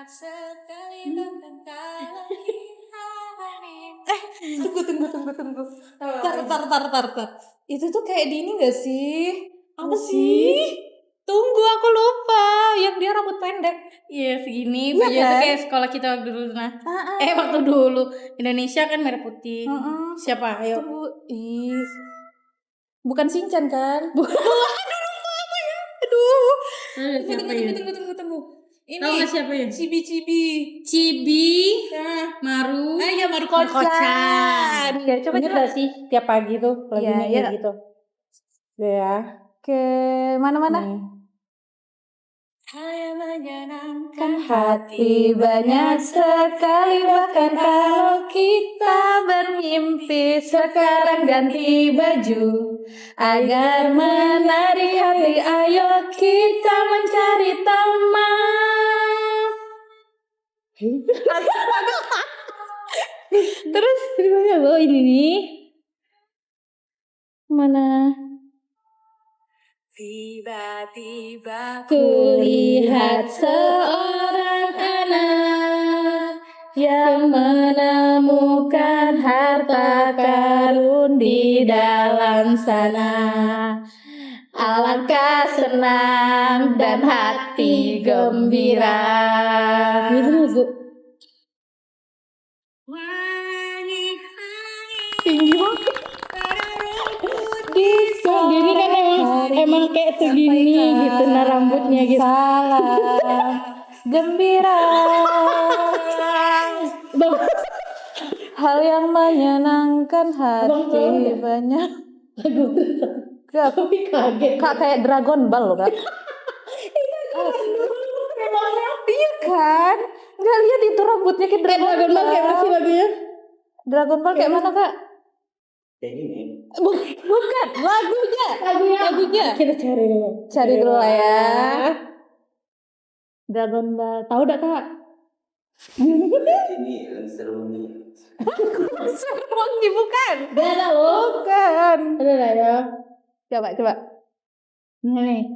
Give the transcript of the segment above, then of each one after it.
sekali bahkan kalau kita Tunggu. Tar. Itu tuh kayak di ini gak sih? Apa sih? Tunggu, aku lupa. Yang dia rambut pendek. Iya segini, Iya baju itu kan? kayak sekolah kita waktu dulu. Waktu dulu Indonesia kan merah putih. Siapa? Ayo. Tunggu. Bukan Shinchan kan? Aduh. Tunggu. Ini Tahu nggak siapa ya? Cibi. Maru. Ya Maru Kocan. Ya, coba. Ingat sih tiap pagi tuh lagi Iya, nyanyi iya. gitu. Ya. Oke, mana? Hanya menyenangkan Hati banyak sekali, bahkan kalau kita bermimpi. Sekarang ganti baju agar menarik hati. Ayo kita mencari teman. Terus ceritanya lo ini nih. Mana? Tiba-tiba kulihat seorang anak yang menemukan harta karun di dalam sana. Alangkah senang dan hati gembira. Tinggi banget. Gini kan emang kayak segini gitu nah rambutnya gitu. Salam gembira. Hal yang menyenangkan hati banyak. Tapi kaget. Kak kayak Dragon Ball loh, Kak. Iya kan? Nggak lihat itu rambutnya kayak Dragon Ball. Kayak masih lagunya. Dragon Ball kayak mana, Kak? Kayak gini. Bukan, lagunya. Kita cari dulu. Cari dulu lah ya. Dragon Ball. Tahu dak, Kak? Ini seru nih. Wangi bukan? Gak ada loh. Bukan. Ada lah ya. Coba. Nih.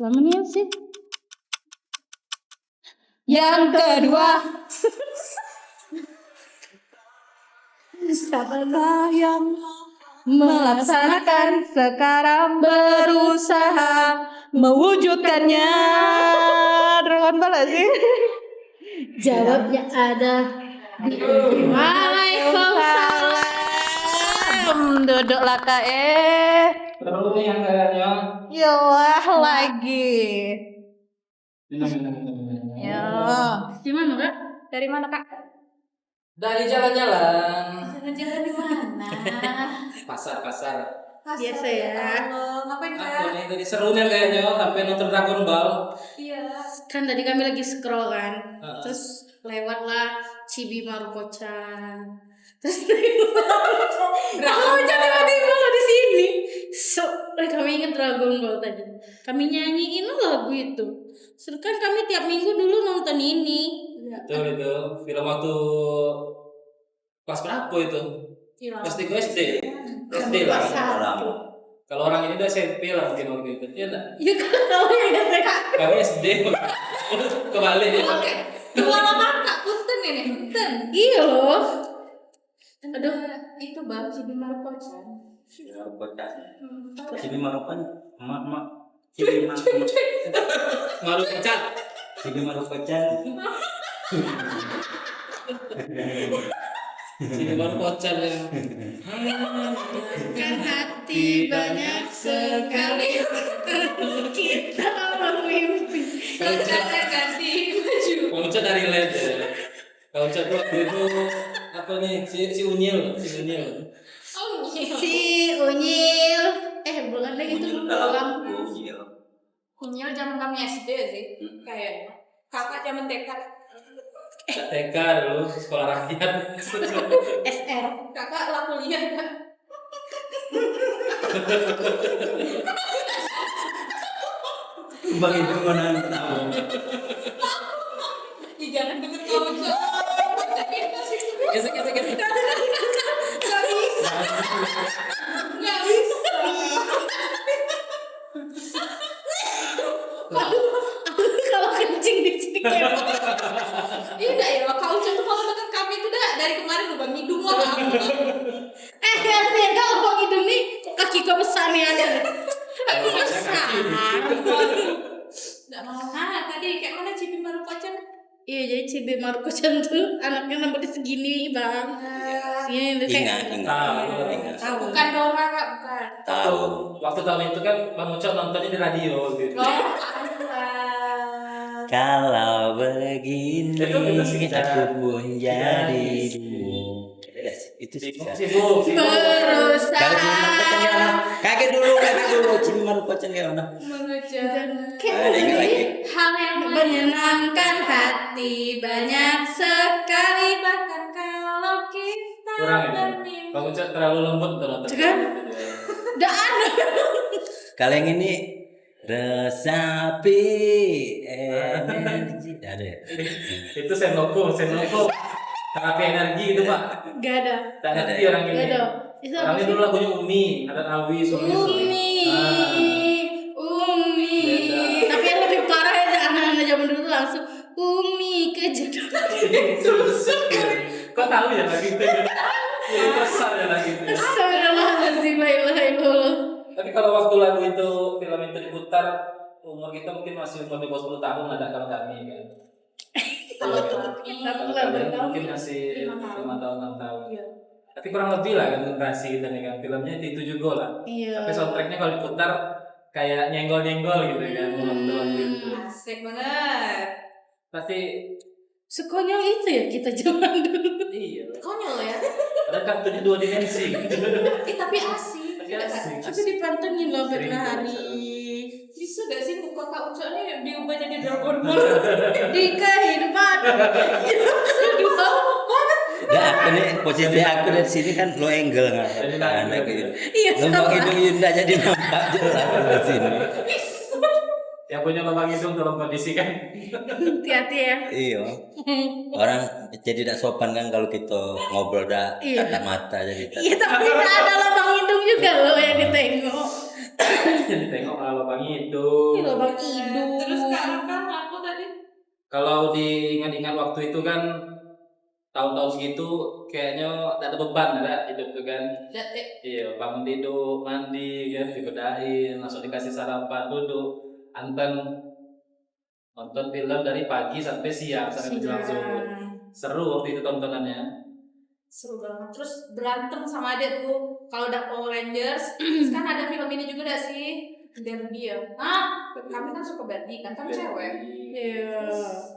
Lama nih sih. Yang kedua. Siapa yang melaksanakan sekarang berusaha mewujudkannya. Dragon Ball sih? Jawabnya ada di Waalaikumsalam. Duduklah Kak Terus yang kayaknya. Yalah lagi. Ya. Gimana, Kak? Dari mana, Kak? Dari jalan-jalan. Jalan-jalan di mana? Pasar. Biasa ya. Ngapain, Aku Kak? nih tadi seru nih kayaknya sampai nonton Dragon Ball. Iya. Kan tadi kami lagi scroll kan. Heeh. Terus lewatlah Chibi Maruko-chan. Terus tiba-tiba lo di sini. Kami ingat Dragon Ball tadi. Kami nyanyiin lagu itu. Sedangkan kami tiap minggu dulu nonton ini. Betul itu film waktu kelas berapa itu? Kelas 3 SD. SD lah. Kalau orang ini udah SMP lah mungkin waktu itu. Iya enggak? Ya kan tahu ya Kak. Kami SD. Kebalik ya. Dua kakak punten ini, punten. Iya loh. Aduh, itu Bang Cibi Maruko-chan. Cibi Marukan, emak. Cibi Marukan. Cibi Marukan. Cibi Marukan ya. Kan hati banyak sekali kita bermimpi. Sekarang ganti baju. Kaucat dari LED ya. Kaucat waktu itu apa nih si Unyil. Si Unyil. Bukan lagi itu belum. Unyil zaman kami SD sih, kayaknya. Kakak zaman TK. TK dulu sekolah rakyat. SR. Kakak lah kuliah kan. Bang itu mana tahu. Jangan deket kamu. Gesek. Nggak bisa. Nggak mau. Tadi kayak mana Cibi Marukocan? Iya, jadi Cibi Marukocan tuh anaknya rambutnya segini bang. Sini kayak Ingat. Bukan Dora Kak, bukan. Tahu. Waktu tahun itu kan Bang Ucok nontonnya di radio gitu. Kalau begini Itu sih aku pun jadi itu sih. Sibuk. berusaha. Kalau Cibi Marukocan kayak mana? Kaget dulu. Cibi Marukocan kayak mana? Mengejar Ada yang lagi. hal yang Menyenangkan hati banyak sekali. bahkan kalau kita Kurang ya. bermimpi. Bang Ucok terlalu lembut tuh nonton. Kan? Udah ada. Kalau yang ini resapi energi ada ya? Itu Senoko. Terapi energi itu Pak. Gak ada. Tak ngerti orang Gak ini. ada. Itu apa Orangnya sih? dulu lagunya Umi, ada Awi, Umi. Umi. Beda. Tapi yang lebih parah ya anak-anak zaman dulu tuh langsung Umi kejadian. Kok tahu ya lagi itu? Ya kesal ya lagi itu. Astagfirullahaladzim, la ilaha illallah. Tapi kalau waktu lagu itu film itu diputar, umur kita mungkin masih umur di bawah 10 tahun ada kalau kami kan. Kalau tuh Satu Kalau lah kalian bertahun. mungkin masih 5 tahun. 5 tahun 6 tahun. Iya. Tapi kurang lebih lah kan generasi kita nih kan. Filmnya di 7 gol lah. Iya. Tapi soundtracknya kalau diputar kayak nyenggol-nyenggol gitu kan. Lagu itu. Asik banget. Pasti Sekonyol itu ya kita zaman dulu. iya. Konyol ya. Ada kartunya 2 dimensi. Tapi asik. Tapi asik. Tapi dipantengin loh Sering pernah hari. Bisa gak sih muka Kak Ucok nih diubah jadi Dragon Ball? Di kehidupan. Nah, aku nih posisi aku dari sini kan low angle nggak? Jadi Anak gitu. Iya, Lembang sama. hidung Yunda jadi nampak jelas dari sini. Yang punya lubang hidung dalam kondisi kan. Hati-hati ya. Iya. Orang jadi tidak sopan kan kalau kita ngobrol dah Iya. tatap mata jadi. Iya, tapi tidak ada lubang hidung juga loh yang ditengok. Jadi tengok malah lubang hidung. Ini lubang hidung. Terus sekarang kan aku tadi Kalau diingat-ingat waktu itu kan tahun-tahun segitu kayaknya tak ada beban ada hidup tuh kan. jatuh. Iya, bangun tidur, mandi, ya, digodain, langsung dikasih sarapan, duduk, nonton film dari pagi sampai siang sampai menjelang zuhur. Seru waktu itu tontonannya. Seru banget. Terus berantem sama adek tuh. Kalau udah Power Rangers, terus kan ada film ini juga gak sih? Barbie ya. Kami kan suka Barbie kan, kan cewek. Iya.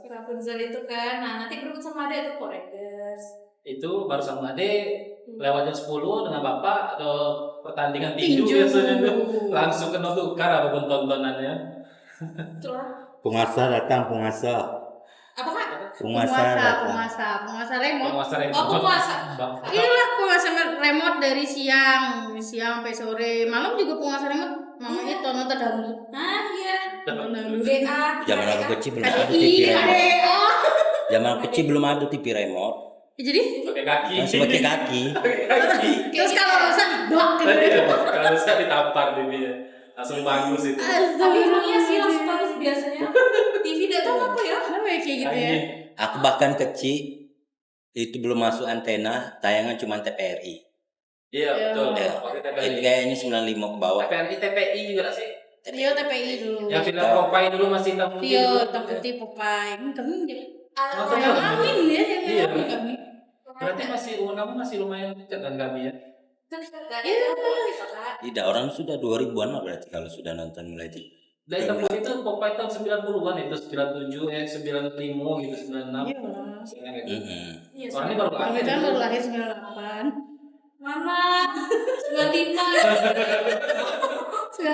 Rapunzel itu kan. Nah, nanti berebut sama adek tuh Power Rangers. Itu baru sama adik lewat jam 10 dengan bapak atau pertandingan tinju Tinju. biasanya tuh langsung kena tukar apapun tontonannya. Itulah. Penguasa datang penguasa. Apa Kak? Penguasa datang. Penguasa remote. Penguasa remote. Oh, penguasa. Iya lah penguasa remote dari siang sampai sore. Malam juga penguasa remote. Mama itu nonton dangdut. Nah, iya. Nonton dangdut. BA. Zaman aku kecil belum ada TV Iya. remote. Zaman aku kecil belum ada TV remote. Jadi Pakai kaki. Masih pakai kaki. Pakai kaki. terus kalau rusak dok gitu. Kalau bisa ditampar dia. Langsung bagus itu. Tapi emangnya sih langsung bagus biasanya. TV tidak tahu apa ya. Kenapa ya kayak gitu ya? Anjing. Aku bahkan kecil itu belum masuk antena, tayangan cuma TPRI. Iya betul. Iya. Pakai Itu TPI. kayaknya 95 ke bawah. TPI juga nggak sih? Trio TPI dulu. Yang film Popeye dulu masih hitam putih. Trio dulu. hitam putih Popeye. Kami dia. Nonton Yang nggak? amin ya yang Iya. amin kami. Berarti masih umur kamu masih lumayan dekat dengan kami ya. Tidak, orang sudah 2000-an lah berarti kalau sudah nonton mulai di. Dari hitam putih itu Popeye tahun 90-an itu 97 95 gitu 96. Iya. Iya, gitu. Mm-mm. Orang ini baru Kami lahir. kan baru lahir 98. Mama 95 98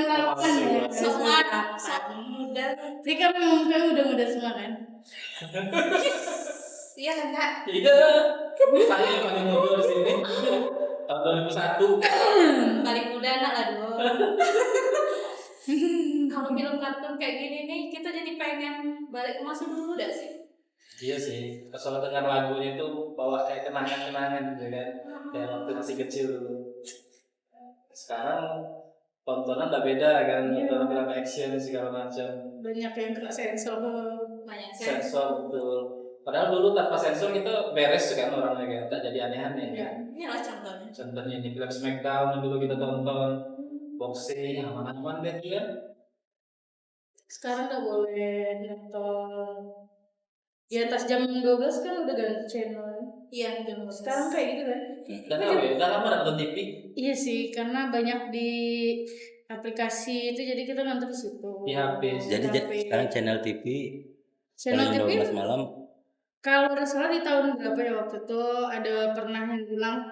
ya. semangat muda. Jadi kan memang kami udah muda semua kan. Iya kan Kak? Iya. Saya yang paling muda di sini. Tahun 2001. Paling muda anak lah dulu. Kalau film kartun kayak gini nih kita jadi pengen balik ke masa dulu gak sih? Iya sih. Kalau dengar lagunya itu bawa kayak kenangan-kenangan gitu kan. Kayak waktu masih kecil dulu. Sekarang tontonan udah beda kan, tontonan film action segala macam. Banyak yang kena sensor. Banyak saya. Sensor betul. Padahal dulu tanpa sensor kita beres kan orangnya kan, tak jadi aneh-aneh Ya, kan. inilah contohnya. Contohnya di film Smackdown yang dulu kita tonton, boxing, aman-aman deh kan. Sekarang nggak boleh nonton. Di atas jam 12 kan udah ganti channel. Iya, jam 12. Sekarang kayak gitu kan? Udah lama nonton TV. Iya sih, karena banyak di aplikasi itu jadi kita nonton di situ. Di HP. Jadi sekarang channel TV Channel jam TV 12 malam kalau nggak salah di tahun berapa ya waktu itu ada pernah yang bilang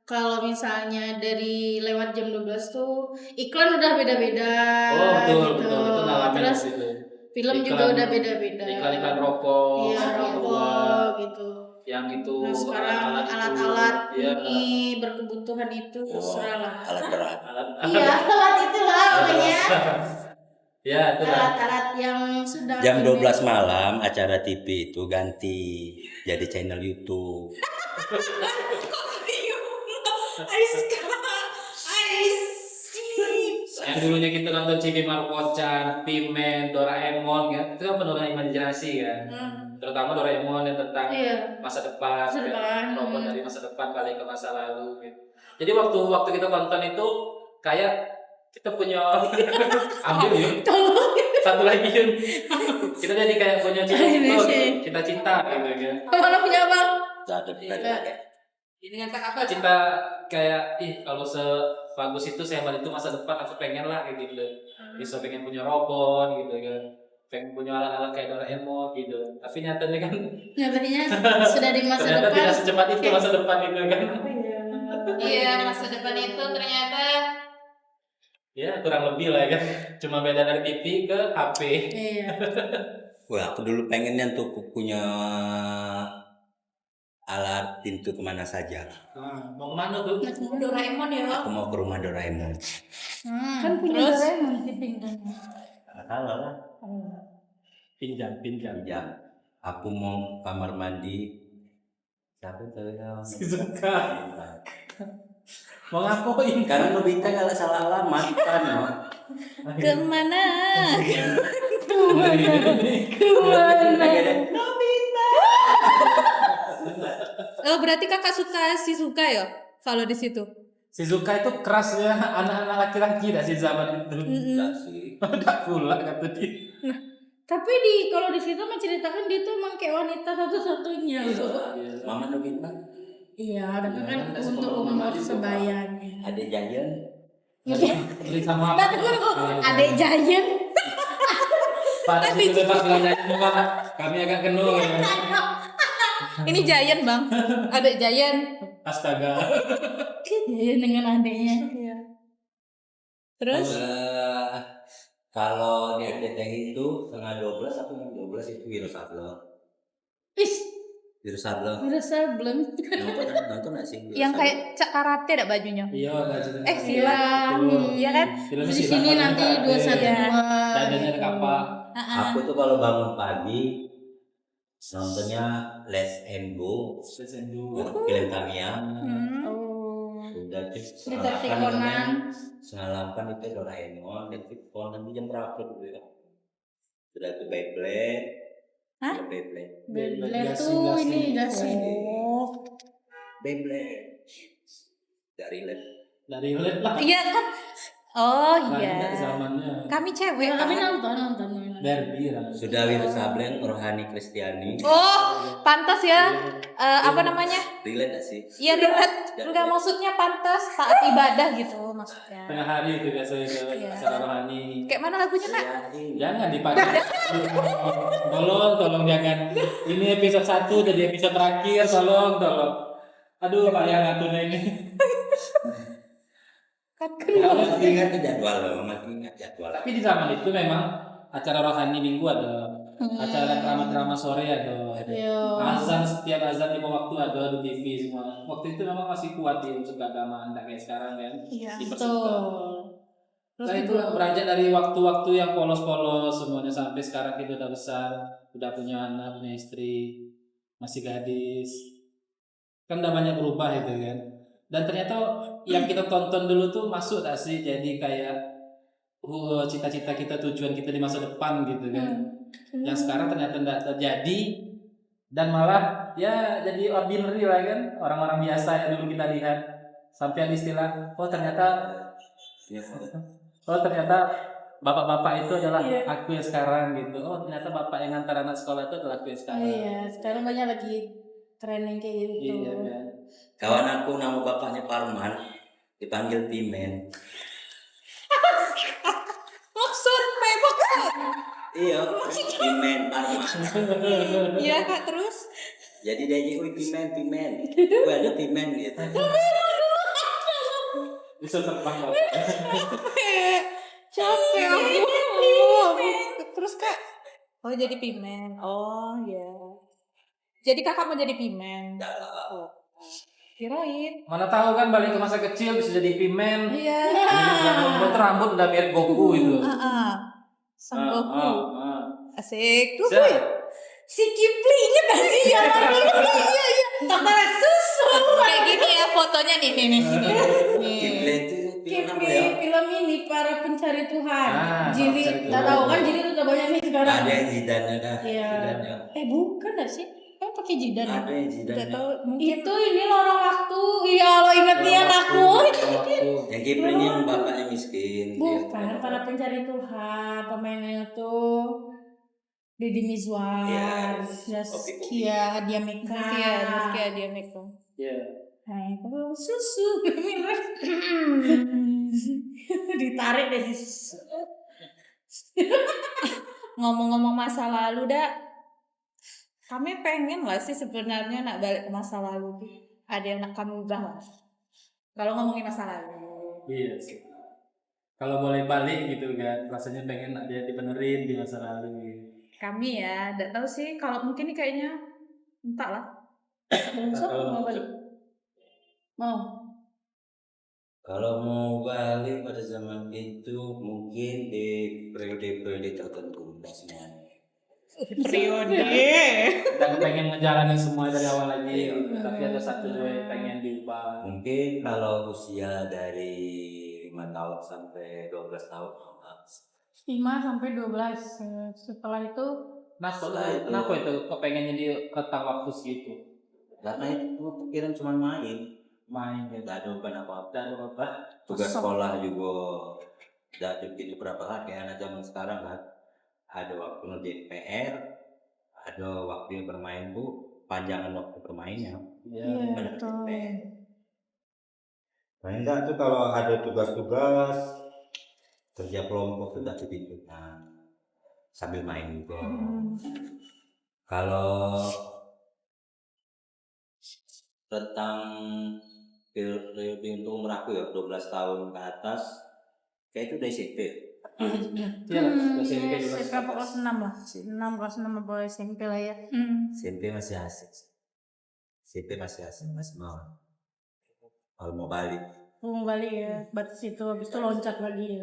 kalau misalnya dari lewat jam 12 tuh iklan udah beda-beda Oh betul gitu. betul itu ngalamin Terus gitu. film juga udah beda-beda. Iklan rokok. Iya, rokok gitu. Yang itu Nah, sekarang itu. alat-alat Iya. ini berkebutuhan itu terserah lah. alat berat. Iya, alat itulah pokoknya. Ya, itu lah. Alat-alat yang sudah Jam 12 malam acara TV itu ganti jadi channel YouTube. Yang dulunya kita nonton Chibi Maruko-chan, Pimen, Doraemon ya, itu kan penurunan imajinasi kan. Terutama Doraemon yang tentang masa depan, Masa depan. robot dari masa depan balik ke masa lalu gitu. Jadi waktu kita tonton itu kayak kita punya ambil yuk. Satu lagi yuk. Kita jadi kayak punya cita-cita gitu kan. Mana punya apa? Ada Ini ngangkat apa? Cinta kayak kalau sebagus itu sehebat itu masa depan aku pengen lah kayak gitu. Bisa pengen punya robot gitu kan. Pengen punya alat-alat kayak Doraemon gitu. Tapi nyatanya kan Nyatanya sudah di masa ternyata depan. tidak secepat itu masa depan gitu kan. Iya, masa depan itu ternyata Ya kurang lebih lah kan. Cuma beda dari TV ke HP. Iya. Wah, aku dulu pengennya tuh punya alat pintu kemana saja. Mau kemana tuh? Doraemon ya. Aku mau ke rumah Doraemon. Kan punya Terus? Doraemon pindahannya. Salah lah. Pinjam. Ya, aku mau kamar mandi. Siapa tuh ya? Suka. Mau ngapain? Karena Nobita kalau salah alamat kan, no? Kemana? Oh, berarti kakak suka ya kalau di situ. Shizuka itu kerasnya anak-anak laki-laki dah di zaman itu. Enggak sih. Udah pula kata dia. Tapi kalau di situ menceritakan dia tuh emang kayak wanita satu-satunya loh. Mama Nobita Iya, tapi kan untuk umur sebayanya. ada Giant. Beli sama apa? Adek Giant. Pada situ lepas belanjanya juga kami agak kenal. Ini Giant, Bang. Ada Giant. Astaga. Iya, dengan adeknya. Terus Kalau di RCTI itu setengah 12 atau jam 12 itu Wiro Sableng. Wiro Sableng. Udah sebelum. Nonton nggak sih? Wiro yang Sableng? kayak cak karate ada bajunya. Iya, Silang. Iya kan? Di sini nanti 212. Dadanya ada kapal. Aku tuh kalau bangun pagi nontonnya Les and Go, film Tamiya. Udah Detektif Conan. setengah 8 itu Doraemon, Detektif Conan itu jam berapa dulu ya? Sudah itu Beyblade. Hah? Ada Beyblade. Beyblade tuh ini gasing. Beyblade. Dari LED. Dari LED lah. Iya kan? Oh iya. Banyak zamannya. Kami cewek. Kami nonton. Derby lah. Sudah Wiro Sableng, Rohani Kristiani. Oh, pantas ya. Apa namanya? Relate gak sih? Iya relate. Enggak maksudnya pantas taat ibadah gitu maksudnya. Tengah hari itu biasanya ke Iya. acara rohani. Kayak mana lagunya, Nak? Jangan dipakai. Tolong jangan. Ini episode 1 jadi episode terakhir, tolong. Aduh, Pak yang ngaturnya ini. Masih ingat ke jadwal loh, masih ingat jadwal. Tapi di zaman itu memang acara rohani minggu ada, acara drama sore ada. Azan setiap azan 5 waktu ada di TV semua. Waktu itu memang masih kuat ya unsur keagamaan, tidak kayak sekarang kan. Iya. Dipersingkat. Nah itu beranjak dari waktu-waktu yang polos-polos semuanya sampai sekarang kita udah besar, udah punya anak, punya istri, masih gadis, kan udah banyak berubah itu kan. Dan ternyata yang kita tonton dulu tuh masuk tak sih jadi kayak cita-cita kita, tujuan kita di masa depan gitu kan. Yang sekarang ternyata tidak terjadi dan malah ya jadi ordinary lah kan, orang-orang biasa yang dulu kita lihat sampai ada istilah ternyata bapak-bapak itu adalah Iya. aku yang sekarang gitu. Oh ternyata bapak yang ngantar anak sekolah itu adalah aku yang sekarang. Iya, sekarang banyak lagi tren yang kayak gitu. Iya kan. Kawan aku nama bapaknya Parman, dipanggil Pimen. Maksud. Iya, Pimen Parman. Iya kak, terus? Jadi dia ini, Pimen. Gue ada Pimen gitu. Bisa terbang bapak. Capek aku. Terus kak? Oh jadi pimen. Oh ya. Jadi kakak mau jadi pimen. Oh. Kirain. Mana tahu kan balik ke masa kecil bisa jadi pimen. Iya. Itu rambut udah mirip Goku itu. Sang Goku. Asik. Goku Siap. ya? Si Kipli inget gak sih yang iya. Tentara susu. Kayak gini ya fotonya nih. Kipli itu film apa Kipli, ya? film ini para pencari Tuhan. Ah, Jili, Para Pencari nggak Tuhan. tahu kan Jili udah banyak nih sekarang. Ada yang Zidane dah. Iya. Zidane. Bukan dah sih? Kan pakai jidan. Ada yang Gak Zidane. tau mungkin. Itu ini lorong waktu. Iya, lo inget nih anakku. Yang Kipli ini yang bapaknya miskin. Bukan, para pencari Tuhan. Pemainnya tuh Deddy Mizwar, Iya, Zaskia Adiameka. Zaskia dia Meko. Iya. Hai, kalau susu ditarik deh susu. Ngomong-ngomong masa lalu dah, kami pengen gak sih sebenarnya nak balik ke masa lalu? Ada yang nak kami bahas? Kalau ngomongin masa lalu. Iya sih. Kalau boleh balik gitu kan, rasanya pengen dia dibenerin di masa lalu. Gitu. Kami ya, gak tahu sih. Kalau mungkin nih kayaknya entahlah. Mau balik? Mau. Kalau mau balik pada zaman itu mungkin di periode-periode tertentu semuanya. Periode. Dan pengen ngejalanin semua dari awal lagi, tapi ada satu dua yang pengen diubah. Mungkin kalau usia dari 5 tahun sampai 12 tahun. 5 sampai 12. Setelah itu Kenapa itu kok pengen jadi rentang waktu segitu? Karena itu pikiran cuma main ya, gak ada beban apa-apa. Dan apa? Tugas sekolah juga udah begitu berapa kan kayak anak zaman sekarang kan. Ada waktu ngerjain PR, ada waktu bermain bu, panjangan waktu bermainnya. Iya. betul. Nah enggak tuh kalau ada tugas-tugas kerja kelompok sudah ditentukan sambil main juga. Kalau tentang periode untuk umur aku ya 12 tahun ke atas kayak itu udah SMP. Iya, SMP juga. SMP apa kelas 6 lah. 6 kelas 6 apa SMP lah ya. SMP masih asik. SMP masih asik, masih mau. Kalau mau balik. Mau balik ya, batas itu habis itu loncat lagi ya.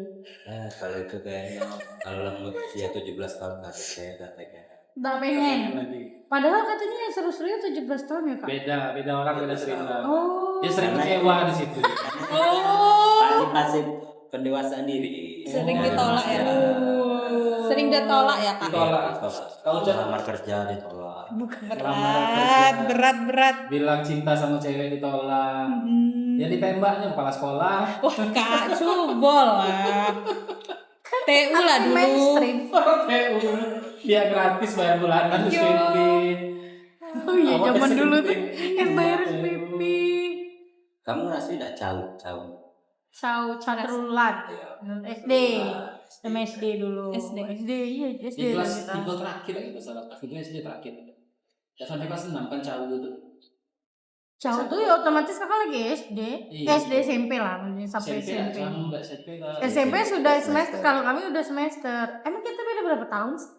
Kalau itu kayaknya kalau lama usia 17 tahun ke atas saya udah pengen. Nggak pengen. Lagi. Padahal katanya yang seru-serunya 17 tahun ya kak. Beda orang beda cerita. Oh. Dia sering kecewa di situ. Pasif pendewasaan diri. Sering ditolak ya. Sering ditolak ya kak. Ditolak. Kalau lamar kerja ditolak. Bukan. Berat. bilang cinta sama cewek ditolak. Ya ditembaknya kepala sekolah. Wah kak, cubol lah. TU lah dulu. Mainstream. Dia gratis bayar bulanan SPP. Oh iya, Awal zaman SMP. dulu tuh yang bayar SPP. Kamu rasanya udah jauh. Catrulat. SD. Sama SD dulu. SD. Iya SD. Di kelas kita. 3 terakhir lagi masalah. Akhirnya SD terakhir. Ya sampai kelas 6 kan jauh tuh. Jauh tuh ya otomatis kakak lagi SD. Iya. SD SMP lah, sampai SMP. Kamu enggak SMP kan? SMP sudah semester, kalau kami udah semester. Emang kita beda berapa tahun sih?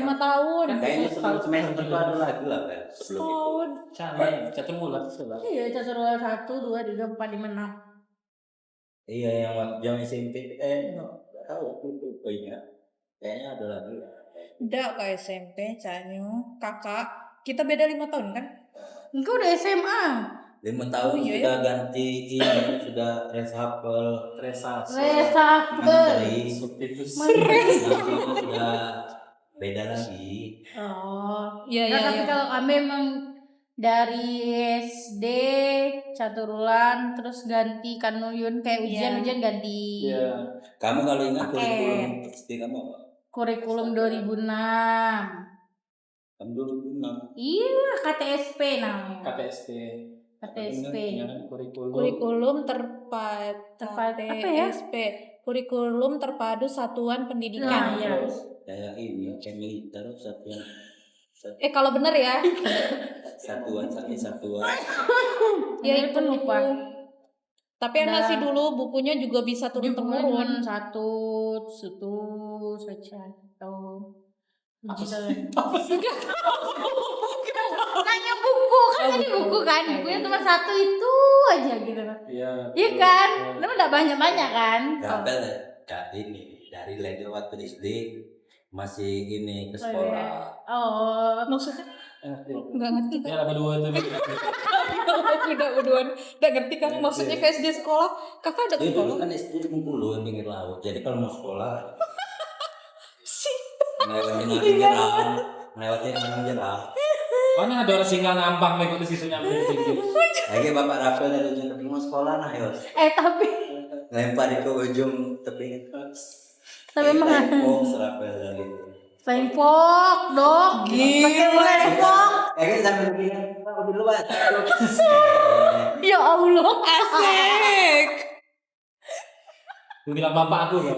5 tahun. Kayaknya sebelum semester itu ada lagi lah kan. Sebelum itu. Tahun. Catur mulut setelah. Iya, catur 1, 2, 3, 4, 5, 6. Iya yang waktu jam SMP nggak tahu aku tuh ingat. Kayaknya ada lagi. Udah ke SMP, Canyu. Kakak, kita beda 5 tahun kan? Enggak udah SMA. 5 tahun Oh, iya, sudah ganti ini sudah reshuffle. Reshuffle. Substitusi. Itu sudah beda lagi. Oh. Iya, Nah, tapi kalau kami emang dari SD Caturulan terus ganti Kanuyun kayak ujian ganti Iya. Kamu kalau ingat Paket. kurikulum SD kamu apa? kurikulum 2006. Kamu 2006. Iya, KTSP namanya. KTSP. KTSP. Kurikulum. Kurikulum terpadu Tepat apa ya? KTSP. Kurikulum terpadu satuan Nah, pendidikan. iya. Kayak ini kayak militer satuan Kalau bener ya, satuan. ya Ini itu pun lupa. Tapi enak sih dulu bukunya juga bisa turun Bukunya temurun. cuma satu saja atau gitu. Nanya buku kan tadi buku kan, bukunya cuma satu itu aja gitu. Iya. Iya kan? Lu enggak banyak-banyak kan? Gabel Kak ini dari lewat SD masih ini ke sekolah. Oh, Maksudnya nggak ngerti kan? Ya apa dua itu. Udah berduaan, nggak ngerti kan? Maksudnya ke SD sekolah, kakak ada ke Jadi dulu sekolah? kan SD di Bengkulu yang pinggir laut. Jadi kalau mau sekolah ngelewatin menjelang. Mana ada orang singgah ngampang ikut di situ nyampe tinggi. Lagi bapak Rafael dari ujung tepi mau sekolah nah yos. tapi Lempar ke ujung tepi. Tapi emang Serapel dari itu. lempok, dok. Pakai lempok. Kayaknya sambil bilang, "Pak, dulu Pak." Ya Allah. Asik. Gue bilang bapak aku kan.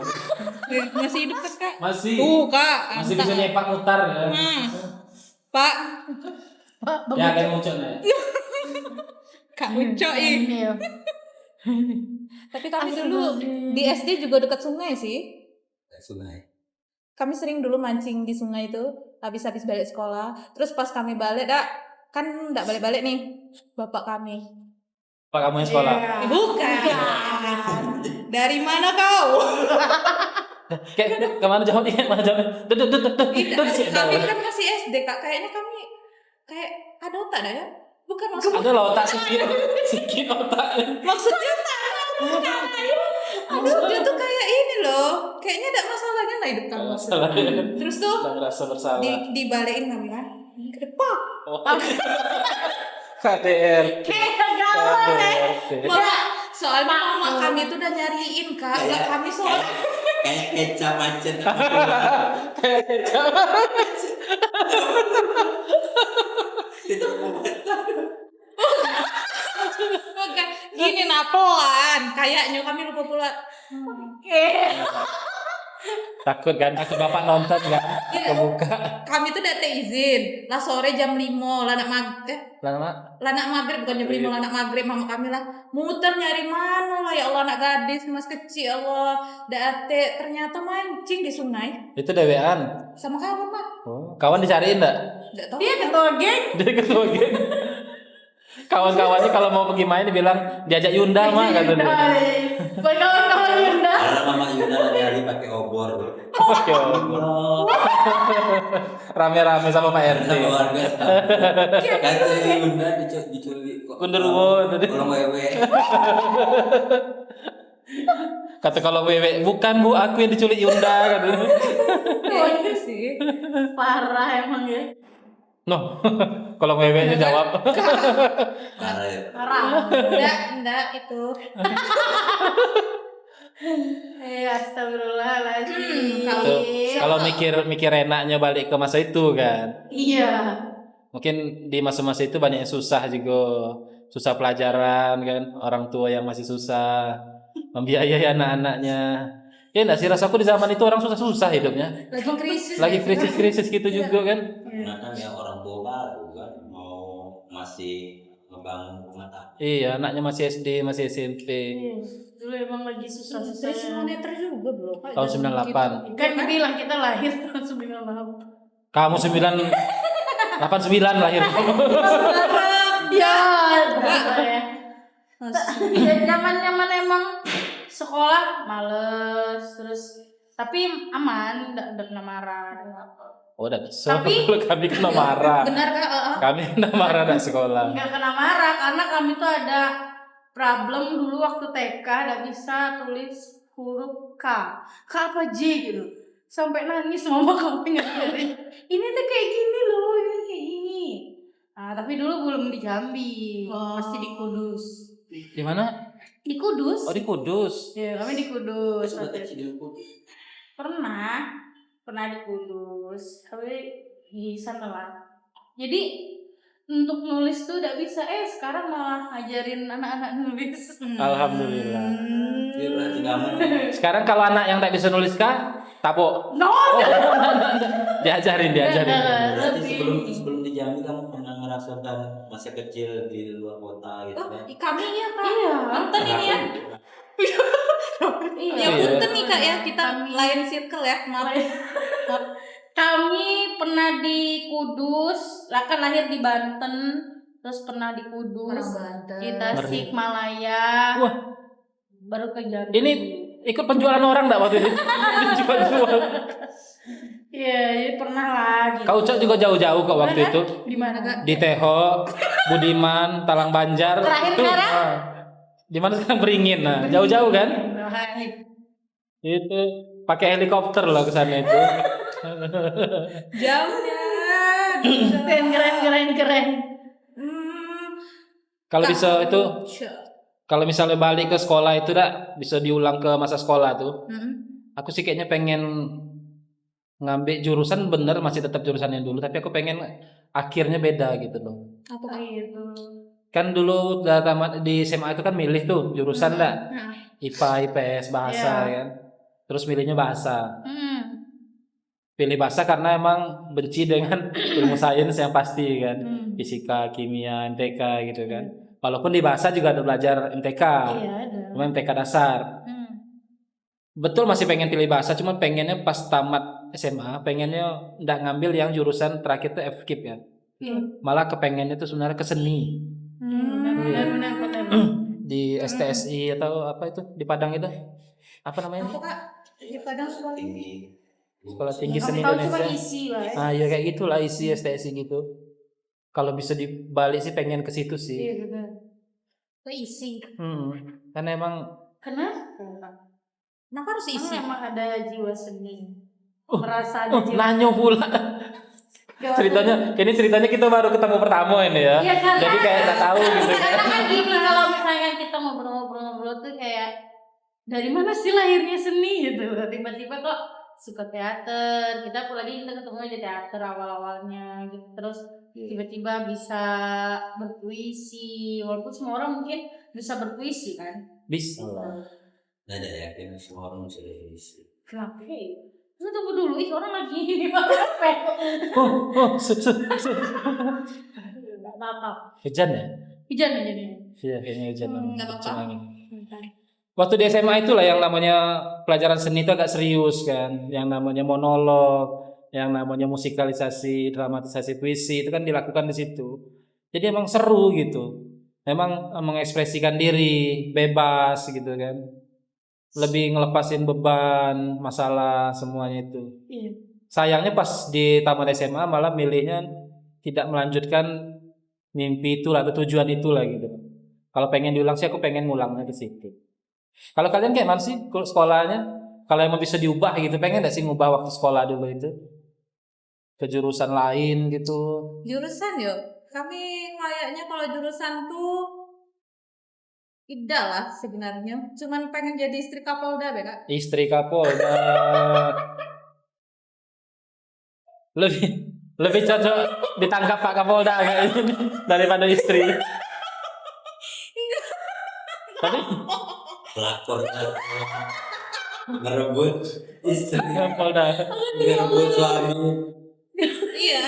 Masih hidup kan kak? Masih. Kak. Masih bisa nyepak mutar ya. Pak, Ya kayak muncul ya. Kak Uco ih. Ini ya. Tapi kami dulu di SD juga dekat sungai sih. Sungai. Kami sering dulu mancing di sungai itu, habis-habis balik sekolah. Terus pas kami balik, kan nggak balik-balik nih, bapak kami. Pak kamu yang sekolah. Bukan. Dari mana kau? Kayak kemana jawabnya? Mana jawabnya? Kami kan masih SD kak, kayaknya kami kayak ada otak dah ya? Bukan maksudnya. Ada lah otak sikit otak. Maksudnya maksudnya tuh kayak ini loh, kayaknya ada masalahnya lah hidup kamu. Masalah. Terus tuh Udah merasa bersalah. dibalikin kami kan ke depan. KDR. Soalnya mama kami tuh udah nyariin kak, udah kami soal Kayak kecap macet. Itu bukan gini pelan, kayaknya kami lupa pula. Takut bapak nonton kan kebuka. Kami tuh udah izin lah sore jam 5 lanak maghrib lanak maghrib bukan jam 5 lanak maghrib mama kami lah muter nyari mana lah ya Allah anak gadis mas kecil Allah date ternyata mancing di sungai Itu dewean. sama kawan mah Kawan dicariin enggak? nggak tahu Dia ketua geng. Dia ketua geng. Kawan-kawannya kalau mau pergi main dibilang diajak Yunda mah kata dia. Kawan-kawan Yunda. Karena mama Yuna nyari pakai obor. Oke. Rame-rame sama Pak RT. Sama warga. Kata Yuna diculik. Genderuwo tadi. Kalau wewe. Kata kalau wewe bukan Bu, aku yang diculik Yunda kata. itu sih Parah emang ya. No. Kalau wewe jawab. Parah ya. Parah. enggak itu Astagfirullahaladzim. Tuh, kalau mikir enaknya balik ke masa itu kan. Iya. Mungkin di masa-masa itu banyak yang susah juga. Susah pelajaran kan, orang tua yang masih susah membiayai anak-anaknya. Ya enggak sih, rasaku di zaman itu orang susah-susah hidupnya. Lagi krisis. Krisis gitu juga kan. Karena kan ya orang tua baru kan mau masih ngebangun rumah tangga. Iya, anaknya masih SD, masih SMP. Iya. Dulu emang lagi susah-susah. Terus moneter juga belum Tahun 98. Kan bilang kita lahir tahun 98. Kamu 89 lahir. Ya, berapa ya? Ya zaman-zaman emang sekolah males terus tapi aman, enggak pernah marah. Oh, udah bisa. Tapi- Kami kena marah. benar kak Kami kena marah dari sekolah. Enggak kena marah karena kami tuh ada problem dulu waktu TK enggak bisa tulis huruf K. K apa J gitu. Sampai nangis mama kami ngajarin. Ini tuh kayak gini loh, ini kayak gini. Nah, tapi dulu belum di Jambi, Oh. masih di Kudus. Di mana? Di Kudus? Oh, di Kudus. Ya, kami di Kudus. Sudah waktu kecil itu. dulu. Pernah di Kudus, tapi di sana lah. Jadi untuk nulis tuh udah bisa, sekarang malah ngajarin anak-anak nulis. Alhamdulillah. Jadi berarti kamu Sekarang kalau anak yang tak bisa nulis kah? Tapo. No, Diajarin. berarti sebelum di Jambi kamu pernah merasakan masa kecil di luar kota gitu Oh, kan? kami ya Kak. Iya. Punten ini ya. Iya. Ya punten nih Kak ya, kita lain circle ya. Maaf. Kami pernah di Kudus, lah kan lahir di Banten, terus pernah di Kudus, Orang Banten. di Tasikmalaya, Wah. baru ke Jambi. Ini ikut penjualan orang enggak waktu itu? Jual. Iya, jadi pernah lah. Gitu. Kau Cak juga jauh-jauh kok waktu itu. Di mana Kak? Di Teho, Budiman, Talang Banjar. Terakhir itu. sekarang? Di mana sekarang Beringin. Nah, jauh-jauh kan? Itu pakai helikopter loh ke sana itu. Jauhnya. Keren. Kalau Kak. bisa itu, kalau misalnya balik ke sekolah itu bisa diulang ke masa sekolah tuh. Aku sih kayaknya pengen ngambil jurusan bener masih tetap jurusan yang dulu, tapi aku pengen akhirnya beda gitu loh. Apa Kak? Gitu. Kan dulu di SMA itu kan milih tuh jurusan IPA, IPS, bahasa kan. Terus milihnya bahasa. Pilih bahasa karena emang benci dengan ilmu sains yang pasti kan. Fisika, kimia, MTK gitu kan. Walaupun di bahasa juga ada belajar MTK. Iya, ada. Cuma MTK dasar. Betul masih pengen pilih bahasa, cuma pengennya pas tamat SMA, pengennya nggak ngambil yang jurusan terakhir tuh FKIP ya. Malah kepengennya tuh sebenarnya ke seni. Benar. Di STSI atau apa itu di Padang itu. Apa namanya? Apa Kak? Di Padang sekolah. Tinggi. Sekolah Tinggi Seni Tahu cuma Indonesia. isi lah ya. Ah, ya kayak gitulah isi STSI gitu. Kalau bisa dibalik sih pengen ke situ sih. Iya benar. Ke isi. Karena emang Kenapa harus isi? Emang ada jiwa seni. Oh, Merasa ada jiwa. nanyo pula. Ceritanya kita baru ketemu pertama ini ya. Iya, karena- Jadi kayak tak tahu gitu kan. Karena kan gini, kalau misalnya kita ngobrol-ngobrol tuh kayak dari mana sih lahirnya seni gitu. Tiba-tiba kok suka teater. Kita ketemu di teater awal-awalnya gitu. Terus tiba-tiba bisa berpuisi. Walaupun semua orang mungkin bisa berpuisi kan. Bisa. Nggak ada yakin semua orang bisa diisi. Kenapa? Terus tunggu dulu, orang lagi di apa? Oh, Enggak apa-apa. hujan ya? Hujan aja nih. Iya, kayaknya hujan. Nggak apa-apa. Hujan angin. Waktu di SMA itulah yang namanya pelajaran seni itu agak serius kan, yang namanya monolog, yang namanya musikalisasi, dramatisasi puisi itu kan dilakukan di situ. Jadi emang seru gitu. Memang mengekspresikan diri, bebas gitu kan. Lebih ngelepasin beban, masalah semuanya itu. Iya. Sayangnya pas di taman SMA malah milihnya tidak melanjutkan mimpi itulah atau tujuan itulah gitu. Kalau pengen diulang sih aku pengen ngulangnya ke situ. Kalau kalian kayak mana sih sekolahnya? Kalau emang bisa diubah gitu, pengen gak sih ngubah waktu sekolah dulu itu? Ke jurusan lain gitu. Jurusan yuk. Kami kayaknya kalau jurusan tuh tidak lah sebenarnya. Cuman pengen jadi istri Kapolda deh Kak. Istri Kapolda. lebih cocok ditangkap Pak Kapolda kayaknya daripada istri. Tapi Pelakor ngerebut istri, Kapolda. ngerebut suami. Iya.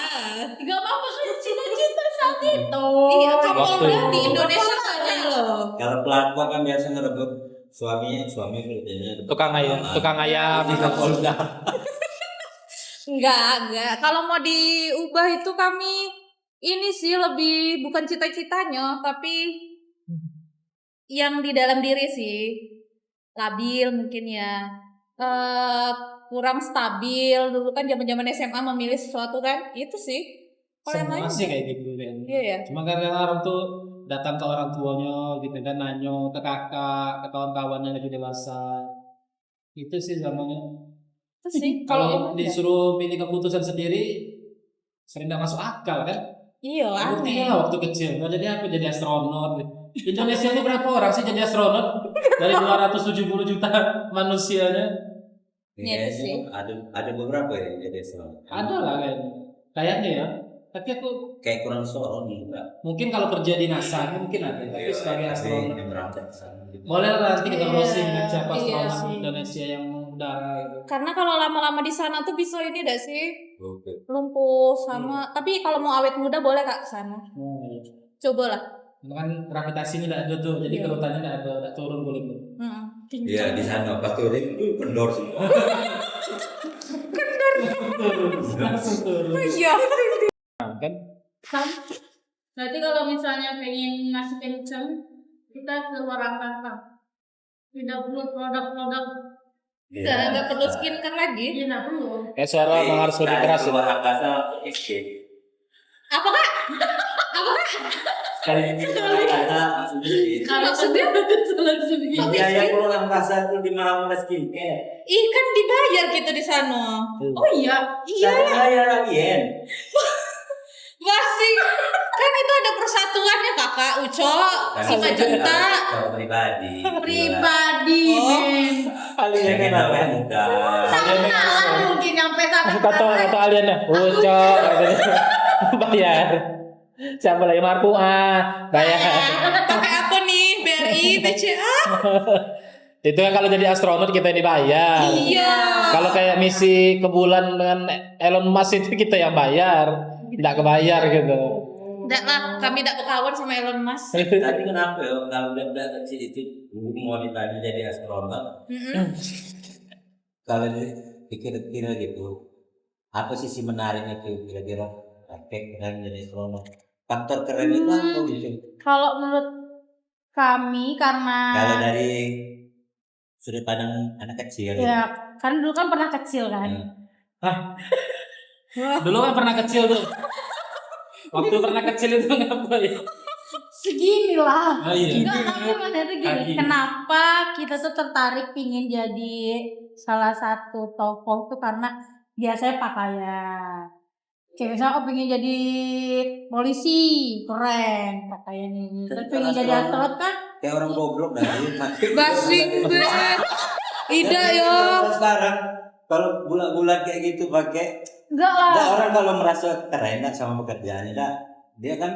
Gak apa-apa kan cita-cita saat itu. Iya, Kapolda Waktu- di Indonesia banyak loh. Kalau pelakor kan biasa ngerebut suami kerjanya Tukang ayam di Kapolda. Enggak. Kalau mau diubah itu kami ini sih lebih bukan cita-citanya, tapi yang di dalam diri sih. Labil mungkin ya. Kurang stabil dulu kan zaman-zaman SMA memilih sesuatu kan. Itu sih. Kalau yang lain Semua sih kayak gitu kan. Iya ya. Cuma kadang orang tuh datang ke orang tuanya gitu kan, nanyo ke kakak, ke kawan-kawannya lagi dewasa. Itu sih zamannya. Itu sih. Kalau disuruh pilih keputusan sendiri sering tidak masuk akal kan? Iya, Buktinya aneh. lah waktu kecil, mau jadi apa? Jadi astronot. Indonesia ini berapa orang sih jadi astronot? Dari 270 juta manusianya. Iya sih. Ada beberapa ya jadi astronot. Ada lah kayaknya. Kayaknya ya. Tapi aku Kayak kurang soal juga. mungkin kalau kerja di NASA mungkin ada, tapi sebagai astronot. yang berangkat ke sana gitu. Boleh lah nanti kita Iya, browsing kan siapa iya astronot sih. Indonesia yang mengudara itu. Karena kalau lama-lama di sana tuh bisa ini dah sih Oke. lumpuh sama. Tapi kalau mau awet muda boleh Kak ke sana. Cobalah. Kan gravitasinya tidak ada tuh, jadi Iya. kerutannya tidak ada, tidak turun boleh tuh. Iya di sana pas turun itu kendor semua. Langsung turun. Iya. Kan? Kan? Berarti kalau misalnya pengen ngasih kenceng, kita keluar angkasa. Tidak perlu produk-produk. Nggak perlu skincare lagi. Iya, nggak perlu. Suara emang harus lebih keras ya. Keluar angkasa escape. Apa Kak? Kali ini keluar angkasa escape. Kalau Maksudnya? langsung gitu. Biaya keluar angkasa itu di mana skincare? Kan dibayar kita di sana. Oh iya. Siapa bayar lagi ya? Masih. Kan itu ada persatuannya Kakak Uco. 5 juta. Kalau pribadi. Pribadi, Oh. men. Alien Pengen apa? apa muda. Kenalan mungkin sampai sampai. Kata aliennya, ucok katanya. Bayar. Siapa lagi Marpu bayar. Pakai apa nih? BRI, BCA? Itu kan kalau jadi astronot kita yang dibayar. Iya. Kalau kayak misi ke bulan dengan Elon Musk itu kita yang bayar, tidak kebayar gitu. Enggak lah, kami tidak berkawan sama Elon Musk. Tapi kenapa ya kalau udah kecil itu mau ditanya jadi astronot? Kalau dikira-kira gitu, apa sih menariknya tuh kira-kira efek keren jadi astronot? Faktor keren itu apa gitu? Kalau menurut kami karena Kalau dari sudut pandang anak kecil ya kan dulu kan pernah kecil kan. Dulu kan pernah kecil tuh. Waktu pernah kecil itu ngapain? Segini lah. Oh iya. Enggak, tapi maksudnya tuh gini, Kaki. kenapa kita tuh tertarik pingin jadi salah satu tokoh tuh karena biasanya pakaian. Kayak misalnya aku pengen jadi polisi, keren pakaiannya. Terus pengen jadi astronot kan? kayak orang goblok dari Basing banget. Ida yo. Sekarang kalau bulan-bulan kayak gitu pakai Enggak lah. enggak orang kalau merasa keren enggak sama pekerjaannya enggak dia kan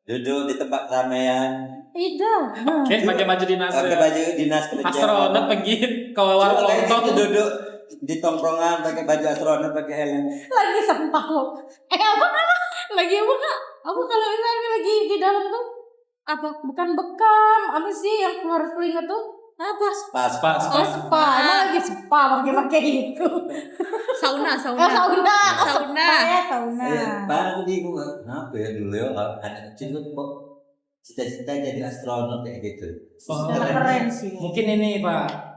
duduk di tempat ramean Tidak. Kayak pakai baju dinas. pakai baju dinas kerja Astronot pergi ke warung kayak lontong. gitu duduk di tongkrongan pakai baju astronot pakai helm Lagi sampah kok. Apa kak? Lagi apa kak? Apa kalau misalnya lagi di dalam tuh? Apa? Bukan bekam. Apa sih yang keluar keringat tuh? Apa? pas Oh spa. Emang lagi spa pakai itu. Sauna. Sauna. Sauna. Ya sauna. Pak aku bingung kenapa ya dulu ya anak kecil tuh kok cita-cita jadi astronot kayak gitu Oh, Keren sih. Mungkin ini Pak.